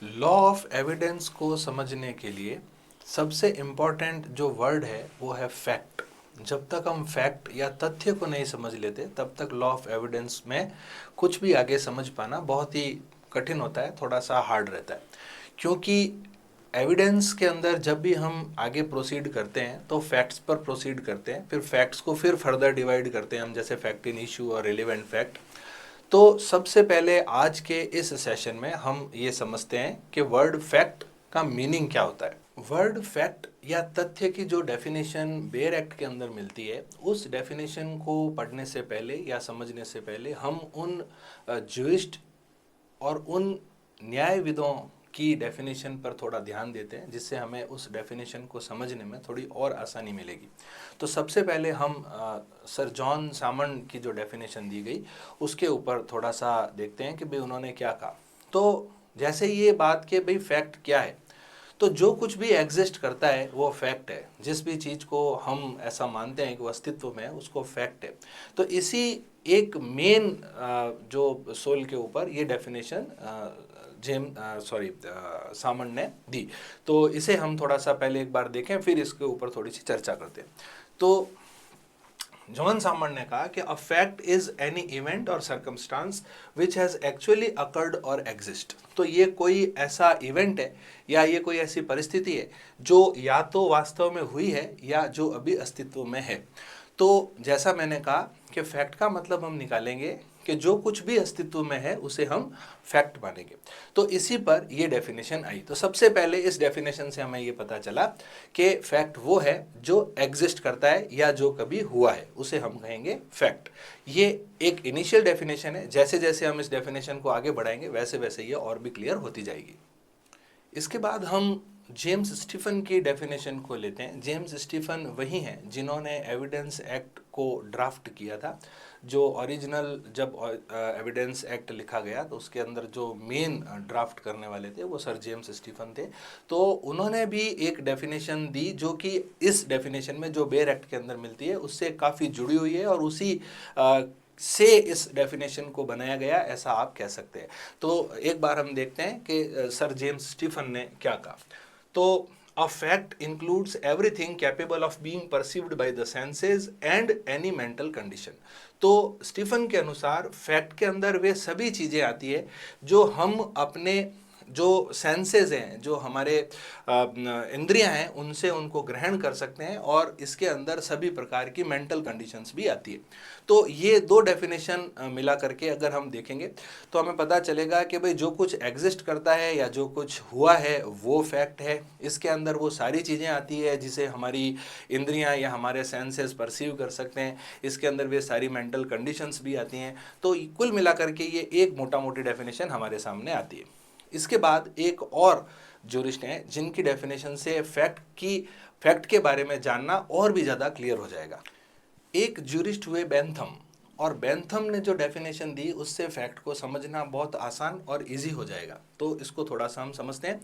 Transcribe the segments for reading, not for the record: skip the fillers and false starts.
Law of evidence को समझने के लिए सबसे इम्पॉर्टेंट जो वर्ड है वो है फैक्ट। जब तक हम फैक्ट या तथ्य को नहीं समझ लेते तब तक लॉ ऑफ एविडेंस में कुछ भी आगे समझ पाना बहुत ही कठिन होता है, थोड़ा सा हार्ड रहता है। क्योंकि एविडेंस के अंदर जब भी हम आगे प्रोसीड करते हैं तो फैक्ट्स पर प्रोसीड करते हैं, फिर फैक्ट्स को फिर फर्दर डिवाइड करते हैं हम, जैसे फैक्ट इन इशू और रिलेवेंट फैक्ट। तो सबसे पहले आज के इस सेशन में हम ये समझते हैं कि वर्ड फैक्ट का मीनिंग क्या होता है। वर्ड फैक्ट या तथ्य की जो डेफिनेशन बेयर एक्ट के अंदर मिलती है, उस डेफिनेशन को पढ़ने से पहले या समझने से पहले हम उन जूरिस्ट और उन न्यायविदों की डेफिनेशन पर थोड़ा ध्यान देते हैं, जिससे हमें उस डेफिनेशन को समझने में थोड़ी और आसानी मिलेगी। तो सबसे पहले हम सर जॉन सामंड की जो डेफिनेशन दी गई उसके ऊपर थोड़ा सा देखते हैं कि भाई उन्होंने क्या कहा। तो जैसे ये बात कि भाई फैक्ट क्या है, तो जो कुछ भी एग्जिस्ट करता है वो फैक्ट है। जिस भी चीज़ को हम ऐसा मानते हैं कि वो अस्तित्व में है उसको फैक्ट है। तो इसी एक मेन जो सोल के ऊपर ये डेफिनेशन सामंड ने दी। तो इसे हम थोड़ा सा पहले एक बार देखें, फिर इसके ऊपर थोड़ी सी चर्चा करते हैं। तो जॉन सामंड ने कहा कि a fact is any event और circumstance which has actually occurred और एग्जिस्ट। तो ये कोई ऐसा इवेंट है या ये कोई ऐसी परिस्थिति है जो या तो वास्तव में हुई है या जो अभी अस्तित्व में है। तो जैसा मैंने कहा कि फैक्ट का मतलब हम निकालेंगे कि जो कुछ भी अस्तित्व में है उसे हम फैक्ट मानेंगे। तो इसी पर ये डेफिनेशन आई। तो सबसे पहले इस डेफिनेशन से हमें ये पता चला कि फैक्ट वो है जो एग्जिस्ट करता है या जो कभी हुआ है, उसे हम कहेंगे फैक्ट। ये एक इनिशियल डेफिनेशन है। जैसे जैसे हम इस डेफिनेशन को आगे बढ़ाएंगे वैसे वैसे ये और भी क्लियर होती जाएगी। इसके बाद हम जेम्स स्टीफन की डेफिनेशन को लेते हैं। जेम्स स्टीफन वही हैं जिन्होंने एविडेंस एक्ट को ड्राफ्ट किया था। जो ओरिजिनल जब एविडेंस एक्ट लिखा गया तो उसके अंदर जो मेन ड्राफ्ट करने वाले थे वो सर जेम्स स्टीफन थे। तो उन्होंने भी एक डेफिनेशन दी जो कि इस डेफिनेशन में जो बेयर एक्ट के अंदर मिलती है उससे काफ़ी जुड़ी हुई है और उसी से इस डेफिनेशन को बनाया गया, ऐसा आप कह सकते हैं। तो एक बार हम देखते हैं कि सर जेम्स स्टीफन ने क्या कहा। तो a fact includes everything capable of being perceived by the senses and any mental condition। तो स्टीफन के अनुसार फैक्ट के अंदर वे सभी चीज़ें आती है जो हम अपने जो सेंसेस हैं, जो हमारे इंद्रियां हैं, उनसे उनको ग्रहण कर सकते हैं, और इसके अंदर सभी प्रकार की मेंटल कंडीशंस भी आती है। तो ये दो डेफिनेशन मिला करके अगर हम देखेंगे तो हमें पता चलेगा कि भाई जो कुछ एग्जिस्ट करता है या जो कुछ हुआ है वो फैक्ट है। इसके अंदर वो सारी चीज़ें आती है जिसे हमारी इंद्रियां या हमारे सेंसेस परसीव कर सकते हैं। इसके अंदर वे सारी मेंटल कंडीशंस भी आती हैं। तो कुल मिला करके ये एक मोटा मोटी डेफिनेशन हमारे सामने आती है। इसके बाद एक और जूरिस्ट हैं जिनकी डेफिनेशन से फैक्ट के बारे में जानना और भी ज़्यादा क्लियर हो जाएगा। एक जूरिस्ट हुए बेंथम, और बेंथम ने जो डेफिनेशन दी उससे फैक्ट को समझना बहुत आसान और इजी हो जाएगा। तो इसको थोड़ा सा हम समझते हैं।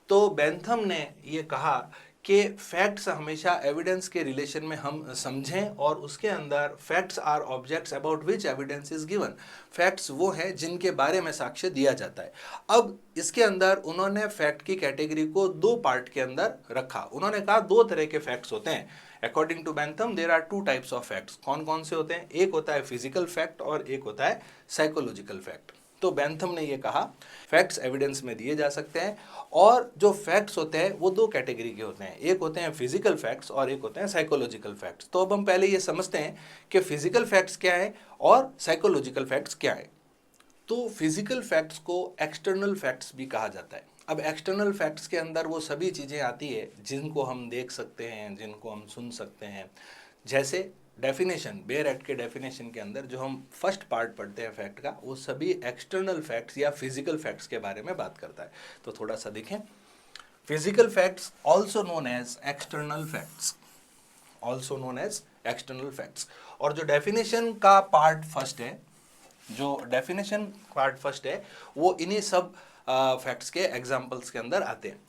तो बेंथम ने ये कहा कि फैक्ट्स हमेशा एविडेंस के रिलेशन में हम समझें, और उसके अंदर facts are objects about which evidence is given. Facts वो हैं जिनके बारे में साक्ष्य दिया जाता है। अब इसके अंदर उन्होंने फैक्ट की कैटेगरी को दो पार्ट के अंदर रखा। उन्होंने कहा दो तरह के फैक्ट्स होते हैं। According to Bentham there are two types of facts. कौन कौन से होते हैं? एक होता है फिजिकल फैक्ट और एक होता है साइकोलॉजिकल फैक्ट। तो बेंथम ने ये कहा फैक्ट्स एविडेंस में दिए जा सकते हैं, और जो फैक्ट्स होते हैं वो दो कैटेगरी के होते हैं। एक होते हैं फिजिकल फैक्ट्स और एक होते हैं साइकोलॉजिकल फैक्ट्स। तो अब हम पहले ये समझते हैं कि फिजिकल फैक्ट्स क्या है और साइकोलॉजिकल फैक्ट्स क्या है। तो फिजिकल फैक्ट्स को एक्सटर्नल फैक्ट्स भी कहा जाता है। अब एक्सटर्नल फैक्ट्स के अंदर वो सभी चीज़ें आती है जिनको हम देख सकते हैं, जिनको हम सुन सकते हैं। जैसे डेफिनेशन, बेयर एक्ट के डेफिनेशन के अंदर जो हम फर्स्ट पार्ट पढ़ते हैं फैक्ट का, वो सभी एक्सटर्नल फैक्ट्स या फिजिकल फैक्ट्स के बारे में बात करता है। तो थोड़ा सा देखें। Physical facts also known as external facts, also known as external facts. और जो डेफिनेशन का पार्ट फर्स्ट है, जो डेफिनेशन पार्ट फर्स्ट है, वो इन्हीं सब फैक्ट्स के एग्जाम्पल्स के अंदर आते हैं।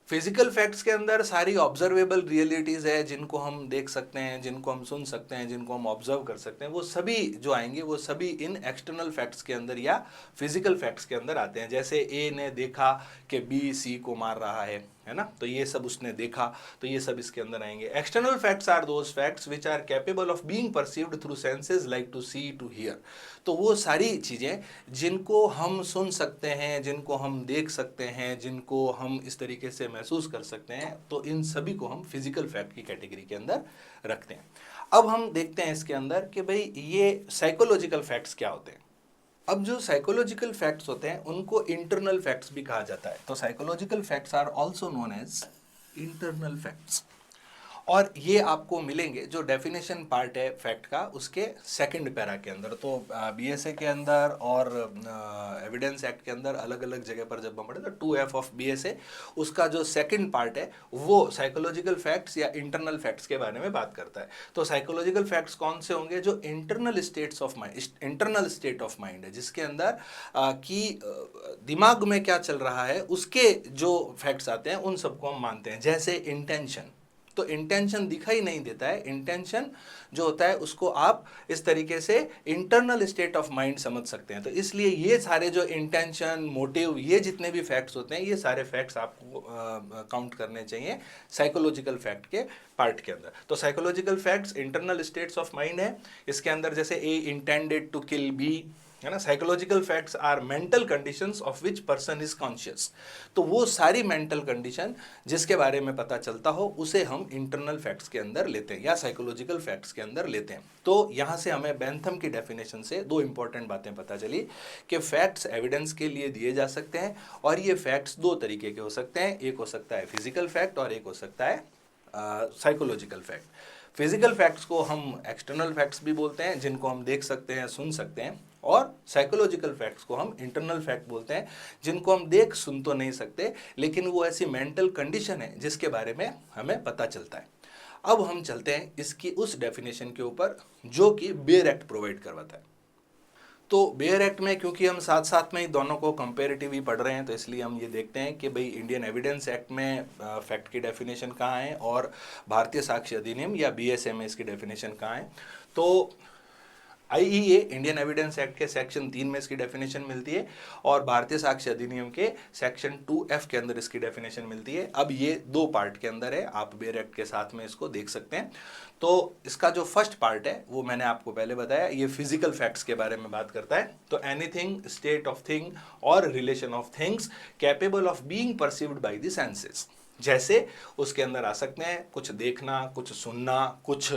फिजिकल फैक्ट्स के अंदर सारी ऑब्जर्वेबल रियलिटीज है, जिनको हम देख सकते हैं, जिनको हम सुन सकते हैं, जिनको हम ऑब्जर्व कर सकते हैं, वो सभी जो आएंगे वो सभी इन एक्सटर्नल फैक्ट्स के अंदर या फिजिकल फैक्ट्स के अंदर आते हैं। जैसे ए ने देखा कि बी सी को मार रहा है ना, तो ये सब उसने देखा, तो ये सब इसके अंदर आएंगे। External facts are those facts which are capable of being perceived through senses like to see, to hear. तो वो सारी चीज़ें जिनको हम सुन सकते हैं, जिनको हम देख सकते हैं, जिनको हम इस तरीके से महसूस कर सकते हैं, तो इन सभी को हम फिजिकल फैक्ट की कैटेगरी के अंदर रखते हैं। अब हम देखते हैं इसके अंदर कि भाई ये साइकोलॉजिकल फैक्ट्स क्या होते हैं। अब जो साइकोलॉजिकल फैक्ट्स होते हैं उनको इंटरनल फैक्ट्स भी कहा जाता है। तो psychological facts are also known as internal facts, और ये आपको मिलेंगे जो डेफिनेशन पार्ट है फैक्ट का उसके सेकंड पैरा के अंदर। तो बीएसए के अंदर और एविडेंस एक्ट के अंदर अलग अलग जगह पर जब हम पढ़े तो 2F ऑफ बीएसए उसका जो सेकंड पार्ट है वो साइकोलॉजिकल फैक्ट्स या इंटरनल फैक्ट्स के बारे में बात करता है। तो साइकोलॉजिकल फैक्ट्स कौन से होंगे? जो internal states of mind, internal state of mind है, जिसके अंदर कि दिमाग में क्या चल रहा है उसके जो फैक्ट्स आते हैं उन सबको हम मानते हैं। जैसे इंटेंशन, तो इंटेंशन दिखाई नहीं देता है, इंटेंशन जो होता है उसको आप इस तरीके से इंटरनल स्टेट ऑफ माइंड समझ सकते हैं। तो इसलिए ये सारे जो इंटेंशन, मोटिव, ये जितने भी फैक्ट्स होते हैं ये सारे फैक्ट्स आपको काउंट करने चाहिए साइकोलॉजिकल फैक्ट के पार्ट के अंदर। तो psychological facts internal states of mind है। इसके अंदर जैसे A intended to kill B, है ना। Psychological facts are mental conditions of which person is conscious. तो वो सारी मेंटल कंडीशन जिसके बारे में पता चलता हो उसे हम इंटरनल फैक्ट्स के अंदर लेते हैं या साइकोलॉजिकल फैक्ट्स के अंदर लेते हैं। तो यहाँ से हमें बेंथम की डेफिनेशन से दो इंपॉर्टेंट बातें पता चली कि फैक्ट्स एविडेंस के लिए दिए जा सकते हैं, और ये फैक्ट्स दो तरीके के हो सकते हैं। एक हो सकता है फिजिकल फैक्ट और एक हो सकता है साइकोलॉजिकल फैक्ट। फिजिकल फैक्ट्स को हम एक्सटर्नल फैक्ट्स भी बोलते हैं, जिनको हम देख सकते हैं, सुन सकते हैं, और साइकोलॉजिकल फैक्ट्स को हम इंटरनल फैक्ट बोलते हैं, जिनको हम देख सुन तो नहीं सकते लेकिन वो ऐसी मेंटल कंडीशन है जिसके बारे में हमें पता चलता है। अब हम चलते हैं इसकी उस डेफिनेशन के ऊपर जो कि बेयर एक्ट प्रोवाइड करवाता है। तो बेयर एक्ट में क्योंकि हम साथ साथ में ही दोनों को कंपेरेटिव ही पढ़ रहे हैं, तो इसलिए हम ये देखते हैं कि भाई इंडियन एविडेंस एक्ट में फैक्ट की डेफिनेशन कहाँ है और भारतीय साक्ष्य अधिनियम या बीएसए में इसकी डेफिनेशन कहाँ है। तो आईईए इंडियन एविडेंस एक्ट के सेक्शन 3 में इसकी डेफिनेशन मिलती है और भारतीय साक्ष्य अधिनियम के सेक्शन 2F के अंदर इसकी डेफिनेशन मिलती है। अब ये दो पार्ट के अंदर है, आप बेयर एक्ट के साथ में इसको देख सकते हैं। तो इसका जो फर्स्ट पार्ट है वो मैंने आपको पहले बताया, ये फिजिकल फैक्ट्स के बारे में बात करता है। तो एनीथिंग, स्टेट ऑफ थिंग और relation of things capable of being perceived by the senses. जैसे उसके अंदर आ सकते हैं कुछ देखना, कुछ सुनना, कुछ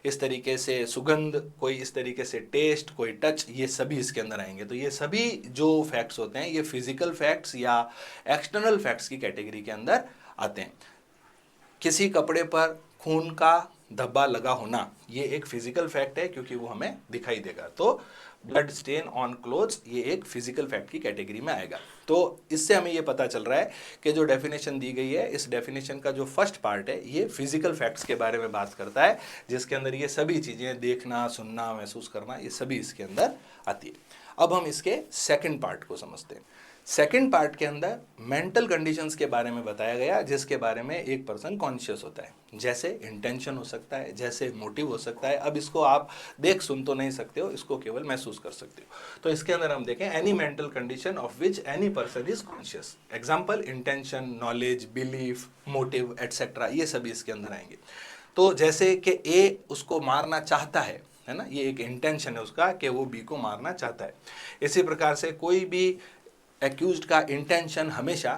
इस तरीके से सुगंध, कोई इस तरीके से टेस्ट, कोई टच, ये सभी इसके अंदर आएंगे। तो ये सभी जो फैक्ट्स होते हैं ये फिजिकल फैक्ट्स या एक्सटर्नल फैक्ट्स की कैटेगरी के अंदर आते हैं। किसी कपड़े पर खून का धब्बा लगा होना ये एक फिजिकल फैक्ट है क्योंकि वो हमें दिखाई देगा। तो ब्लड स्टेन ऑन क्लोथ्स ये एक फिजिकल फैक्ट की कैटेगरी में आएगा। तो इससे हमें ये पता चल रहा है कि जो डेफिनेशन दी गई है इस डेफिनेशन का जो फर्स्ट पार्ट है ये फिजिकल फैक्ट्स के बारे में बात करता है, जिसके अंदर ये सभी चीज़ें देखना, सुनना, महसूस करना ये सभी इसके अंदर आती है। अब हम इसके सेकंड पार्ट को समझते हैं। सेकंड पार्ट के अंदर मेंटल कंडीशंस के बारे में बताया गया जिसके बारे में एक पर्सन कॉन्शियस होता है। जैसे इंटेंशन हो सकता है, जैसे मोटिव हो सकता है। अब इसको आप देख सुन तो नहीं सकते हो, इसको केवल महसूस कर सकते हो। तो इसके अंदर हम देखें any mental condition of which any person is conscious. Example intention, knowledge, belief, motive etcetera, ये सभी इसके अंदर आएंगे। तो जैसे कि ए उसको मारना चाहता है ना, ये एक इंटेंशन है उसका कि वो बी को मारना चाहता है। इसी प्रकार से कोई भी एक्यूज्ड का इंटेंशन हमेशा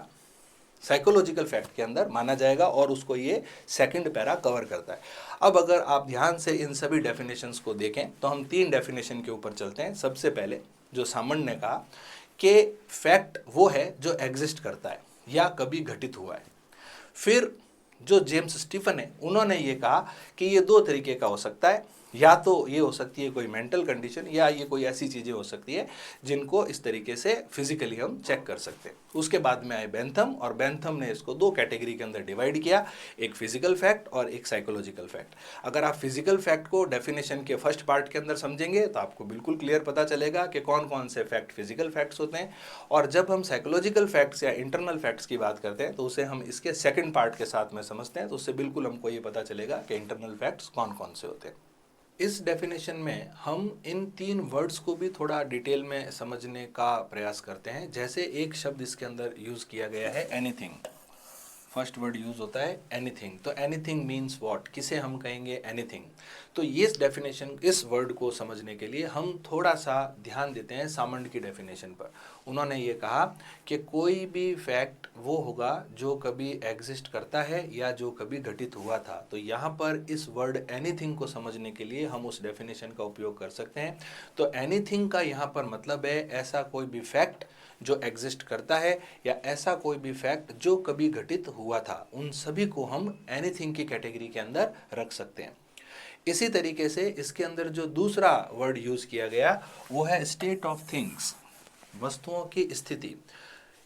साइकोलॉजिकल फैक्ट के अंदर माना जाएगा और उसको ये सेकंड पैरा कवर करता है। अब अगर आप ध्यान से इन सभी डेफिनेशंस को देखें तो हम 3 डेफिनेशन के ऊपर चलते हैं। सबसे पहले जो सामान्य ने कहा कि फैक्ट वो है जो एग्जिस्ट करता है या कभी घटित हुआ है। फिर जो जेम्स स्टीफन है उन्होंने ये कहा कि ये 2 तरीके का हो सकता है या तो ये हो सकती है कोई मेंटल कंडीशन, या ये कोई ऐसी चीज़ें हो सकती है जिनको इस तरीके से फिजिकली हम चेक कर सकते हैं। उसके बाद में आए बेंथम, और बेंथम ने इसको दो कैटेगरी के अंदर डिवाइड किया, एक फिजिकल फैक्ट और एक साइकोलॉजिकल फैक्ट। अगर आप फिजिकल फैक्ट को डेफिनेशन के फर्स्ट पार्ट के अंदर समझेंगे तो आपको बिल्कुल क्लियर पता चलेगा कि कौन कौन से फैक्ट फिजिकल फैक्ट्स होते हैं, और जब हम साइकोलॉजिकल फैक्ट्स या इंटरनल फैक्ट्स की बात करते हैं तो उसे हम इसके सेकंड पार्ट के साथ में समझते हैं, तो उससे बिल्कुल हमको ये पता चलेगा कि इंटरनल फैक्ट्स कौन कौन से होते हैं। इस डेफिनेशन में हम इन तीन वर्ड्स को भी थोड़ा डिटेल में समझने का प्रयास करते हैं। जैसे एक शब्द इसके अंदर यूज़ किया गया है एनीथिंग, फर्स्ट वर्ड यूज होता है एनीथिंग। तो एनीथिंग मीन्स व्हाट, किसे हम कहेंगे एनीथिंग। तो ये डेफिनेशन, इस वर्ड को समझने के लिए हम थोड़ा सा ध्यान देते हैं सामंड की डेफिनेशन पर। उन्होंने ये कहा कि कोई भी फैक्ट वो होगा जो कभी एग्जिस्ट करता है या जो कभी घटित हुआ था। तो यहाँ पर इस वर्ड एनीथिंग को समझने के लिए हम उस डेफिनेशन का उपयोग कर सकते हैं। तो एनीथिंग का यहाँ पर मतलब है ऐसा कोई भी फैक्ट जो एग्जिस्ट करता है, या ऐसा कोई भी फैक्ट जो कभी घटित हुआ था, उन सभी को हम एनीथिंग की कैटेगरी के अंदर रख सकते हैं। इसी तरीके से इसके अंदर जो दूसरा वर्ड यूज किया गया वो है स्टेट ऑफ थिंग्स, वस्तुओं की स्थिति।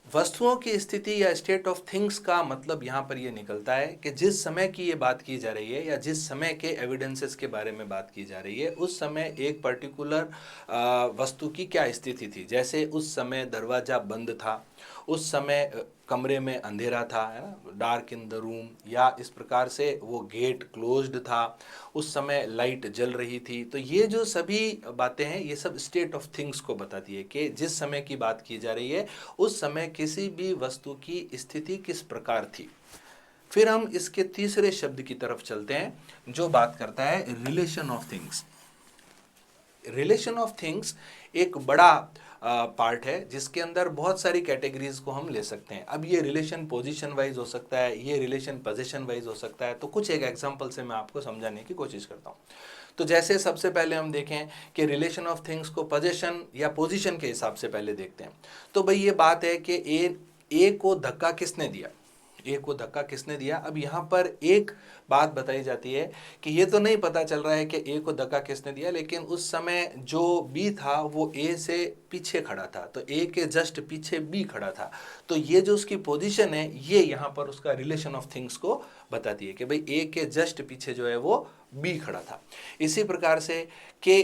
वस्तुओं की स्थिति या स्टेट ऑफ थिंग्स का मतलब यहाँ पर ये निकलता है कि जिस समय की ये बात की जा रही है या जिस समय के एविडेंसेस के बारे में बात की जा रही है, उस समय एक पर्टिकुलर वस्तु की क्या स्थिति थी। जैसे उस समय दरवाज़ा बंद था, उस समय कमरे में अंधेरा था, है ना, डार्क इन द रूम, या इस प्रकार से वो गेट क्लोज्ड था, उस समय लाइट जल रही थी। तो ये जो सभी बातें हैं ये सब स्टेट ऑफ थिंग्स को बताती है कि जिस समय की बात की जा रही है उस समय किसी भी वस्तु की स्थिति किस प्रकार थी। फिर हम इसके तीसरे शब्द की तरफ चलते हैं जो बात करता है relation of things. Relation of things एक बड़ा पार्ट है जिसके अंदर बहुत सारी कैटेगरीज को हम ले सकते हैं। अब ये रिलेशन पोजीशन वाइज हो सकता है, ये रिलेशन पोजीशन वाइज हो सकता है। तो कुछ एक एग्जांपल से मैं आपको समझाने की कोशिश करता हूँ। तो जैसे सबसे पहले हम देखें कि रिलेशन ऑफ थिंग्स को पोजीशन या पोजीशन के हिसाब से पहले देखते हैं। तो भाई ये बात है कि ए को धक्का किसने दिया, ए को धक्का किसने दिया। अब यहाँ पर एक बात बताई जाती है कि ये तो नहीं पता चल रहा है कि ए को धक्का किसने दिया, लेकिन उस समय जो बी था वो ए से पीछे खड़ा था, तो ए के जस्ट पीछे बी खड़ा था। तो ये जो उसकी पोजीशन है ये यहाँ पर उसका रिलेशन ऑफ थिंग्स को बताती है कि भाई ए के जस्ट पीछे जो है वो बी खड़ा था। इसी प्रकार से कि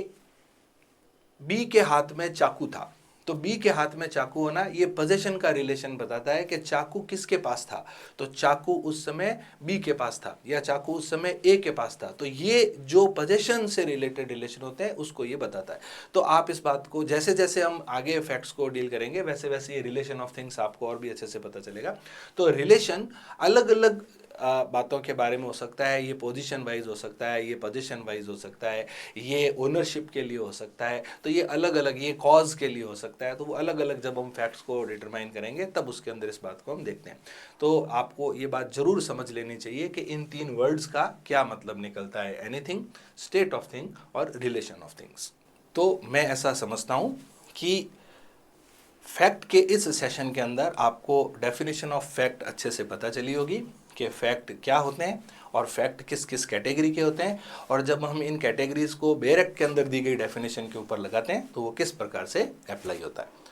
बी के हाथ में चाकू था, तो बी के हाथ में चाकू होना ये पोजीशन का रिलेशन बताता है कि चाकू किसके पास था। तो चाकू उस समय बी के पास था या चाकू उस समय ए के पास था। तो ये जो पोजीशन से रिलेटेड रिलेशन होते हैं उसको ये बताता है। तो आप इस बात को जैसे जैसे हम आगे फैक्ट्स को डील करेंगे वैसे वैसे ये रिलेशन ऑफ थिंग्स आपको और भी अच्छे से पता चलेगा। तो रिलेशन अलग अलग बातों के बारे में हो सकता है, ये पोजीशन वाइज हो सकता है, ये पोजीशन वाइज हो सकता है, ये ओनरशिप के लिए हो सकता है, तो ये अलग अलग, ये कॉज के लिए हो सकता है। तो वो अलग अलग जब हम फैक्ट्स को डिटरमाइन करेंगे तब उसके अंदर इस बात को हम देखते हैं। तो आपको ये बात जरूर समझ लेनी चाहिए कि इन तीन वर्ड्स का क्या मतलब निकलता है, एनीथिंग, स्टेट ऑफ थिंग और रिलेशन ऑफ थिंग्स। तो मैं ऐसा समझता हूँ कि फैक्ट के इस सेशन के अंदर आपको डेफिनेशन ऑफ फैक्ट अच्छे से पता चली होगी कि फैक्ट क्या होते हैं और फैक्ट किस किस कैटेगरी के होते हैं, और जब हम इन कैटेगरीज को बेरेक के अंदर दी गई डेफिनेशन के ऊपर लगाते हैं तो वो किस प्रकार से अप्लाई होता है।